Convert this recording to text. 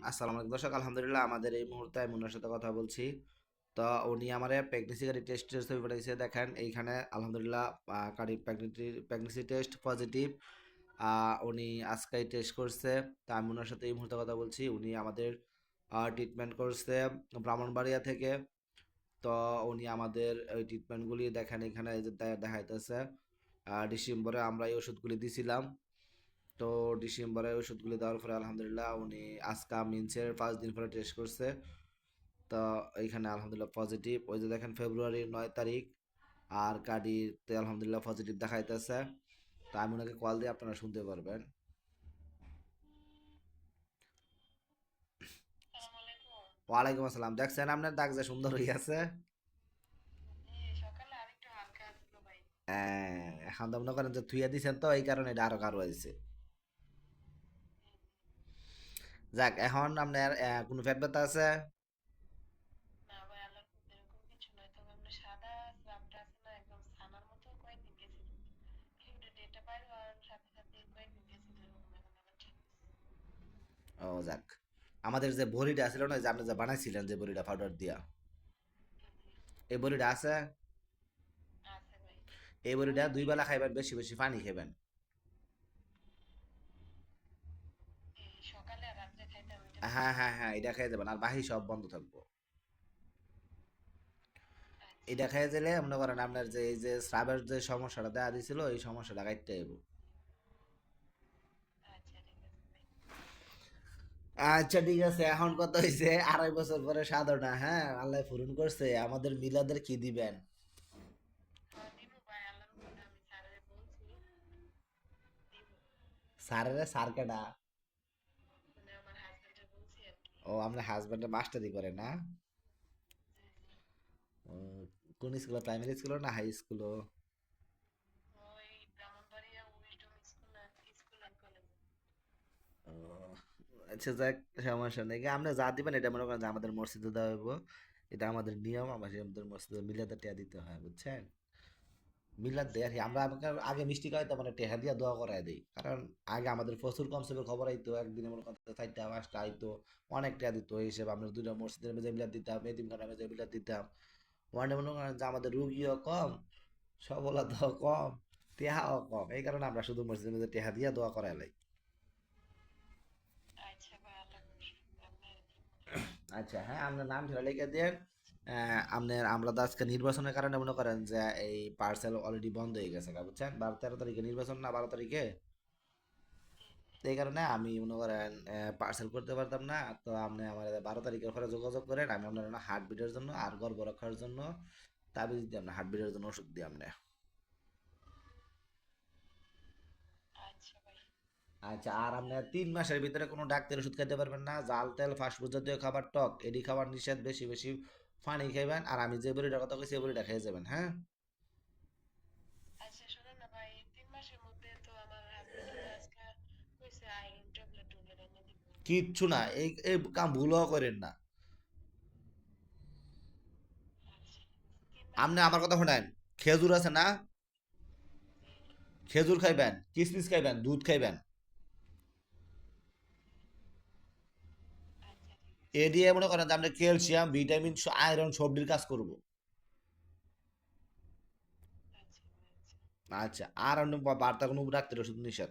আসসালামু আলাইকুম দর্শক, আলহামদুলিল্লাহ আমাদের এই মুহূর্তে আমি মুন্নার সাথে কথা বলছি। তো উনি আমার প্রেগনেন্সি গাড়ি টেস্টের ছবি পাঠিয়েছে, দেখেন এইখানে আলহামদুলিল্লাহ গাড়ি প্রেগনেন্সি টেস্ট পজিটিভ। উনি আজকেই টেস্ট করছে। তা আমি ওনার সাথে এই মুহূর্তে কথা বলছি। উনি আমাদের ট্রিটমেন্ট করছে ব্রাহ্মণবাড়িয়া থেকে। তো উনি আমাদের ওই ট্রিটমেন্টগুলি দেখেন এখানে এই যে দেখাইতেছে। ডিসেম্বরে আমরা এই ওষুধগুলি দিছিলাম। তো ডিসেম্বরে ওষুধগুলি দেওয়ার পরে আলহামদুলিল্লাহ উনি আজকা মিনসের 5 দিন পরে টেস্ট করছে। তো এইখানে আলহামদুলিল্লাহ পজিটিভ। ওই যে দেখেন ফেব্রুয়ারির 9 তারিখ আর কার্ডিতে আলহামদুলিল্লাহ পজিটিভ দেখাইতেছে। তো আমি ওনাকে কল দিয়ে আপনারা শুনতে পারবেন। আসসালামু আলাইকুম। ওয়ালাইকুম আসসালাম। দেখছেন আপনার দাগ যে সুন্দর হয়ে আছে। সকালে আরেকটু হালকা আসলো ভাই। এখন তো মনে করেন যে থুইয়া দিছেন, তো এই কারণে এটা আরো কারো হয়েছে। যাক, এখন আপনার কোনো ফ্যাট ব্যথা আছে? না ভাই, আল্লাহর রহমতে এরকম কিছু নয়, তবে আমরা সাদা স্রাবটা আছে না, একদম ছানার মতো কয়েকদিন গেছিল। ফিউডের ডেটটা বাইর হওয়ার সাথে সাথে কয়েকদিন গেছিল, এরকম এখন আবার ঠিক ও যাক, আমাদের যে বড়িটা ছিল না, যে আপনি যে বানাইছিলেন যে বড়িটা পাউডার দিয়া, এই বড়িটা আছে। আছে ভাই। এই বড়িটা ওই 2 বেলা খাইবেন, বেশি বেশি পানি খাবেন। এই সকালে আর রাত্রে খাইতে হবে, এটা হ্যাঁ বলছেন? হ্যাঁ হ্যাঁ, এটা খেয়ে যাবেন আর বাহি সব বন্ধ থাকবো। আচ্ছা এটা খেয়ে গেলে মনে করেন আপনার যে এই যে স্রাবের যে সমস্যাটা দেখা দিছিল, এই সমস্যাটা কাটতে যাবো। আচ্ছা, ঠিক আছে ভাই। আচ্ছা ঠিক আছে, এখন কত হয়েছে? 2.5 বছর পরে সাধনা, হ্যাঁ আল্লাহ পূরণ করছে। আমাদের মিলাদের কি দিবেন? হ্যাঁ দিব ভাই, আল্লাহর রহমতে আমি স্যারের বলছি দিব। স্যারের স্যার কেডা? মানে আমার হাজবেন্ডের বলছি আর কি। ও, আপনার হাজবেন্ডের মাস্টারি করে না? জি জি। ও, কোন স্কুলে, প্রাইমারি স্কুল না হাই স্কুল? ওই Brahmanbaria wisdom school and college. আচ্ছা যাক, সমস্যা নেই। আপনি যা দিবেন এটা মনে করেন যে আমাদের মসজিদে দেওয়া হইব। এটা আমাদের নিয়ম, আমাদের মসজিদে মিলাতে টিয়া দিতে হয়, বুঝছেন? মিলাদ দেয় আচ্ছা আর কি। ভাই, আমরা আমাকে আগে মিষ্টি খাইতাম, মানে টেহা দিয়া দোয়া করাই দিই, কারণ আগে আমাদের প্রচুর কম সেবের খবর আইতো, একদিনে মনে করতে 4টা 5টা আইতো, অনেক টেহা দিত। এই হিসেবে আমরা 2টা মসজিদের মেজে মিলাদ দিতাম, এতিমখানার মেজে মিলাদ দিতাম। ওয়ানে মনে করেন যে আমাদের রুগীও কম, সফলতাও কম, টেহাও কম, এই কারণে আমরা শুধু মসজিদের মেজে টেহা দিয়া দোয়া করাই লাই। আচ্ছা ভাই, আল্লাহ আপনার দিব। আচ্ছা হ্যাঁ, আপনার নাম ধরে লিখে দেন। আপনার আমরা তো আজকে নির্বাচনের কারণে মনে করেন যে এই পার্সেল অলরেডি বন্ধ হয়ে গেছে, বুঝছেন? 12 13 তারিখে নির্বাচন না, 12 তারিখে। এই কারণে আমি মনে করেন পার্সেল করতে পারতাম না। তো আপনি আমার 12 তারিখের পরে যোগাযোগ করেন, আমি আপনার হার্ট বিটের জন্য আর গর্ভ রক্ষার জন্য তাবিজ দিই, আপনার হার্ট বিটের জন্য ওষুধ দিই আপনি। আচ্ছা ভাই। আচ্ছা, আর আপনি 3 মাসের ভিতরে কোনো ডাক্তার ওষুধ খেতে পারবেন না। জাল তেল ফাস্টফুড জাতীয় খাবার, টক এডি খাবার নিষেধ। বেশি বেশি পানি খাইবেন, আর আমি যে বড়িটার কথা কইছি এই বড়িটা খেয়ে যাবেন, হ্যাঁ? আচ্ছা শোনেন না ভাই, 3 মাসের মধ্যে তো আমার হাজবেন্ড তো আজকে কইছে আয়রন ট্যাবলেট টুবলেট এনে দিব। কিচ্ছু না, এই এই কাম ভুলও করেন না। আচ্ছা, 3 মাসের আপনি আমার মধ্যে কথা তো। শোনেন। খেজুর আছে না? জি। খেজুর খাইবেন, কিশমিশ খাইবেন, দুধ খাইবেন। আচ্ছা ঠিক আছে। এ দিয়ে মনে করেন যে আপনি ক্যালসিয়াম, ভিটামিন, আয়রন সবটির কাজ করবো। আচ্ছা ভাই, আচ্ছা। আচ্ছা, আর অন্য বার্তা কোনো ডাক্তার ওষুধ নিষেধ।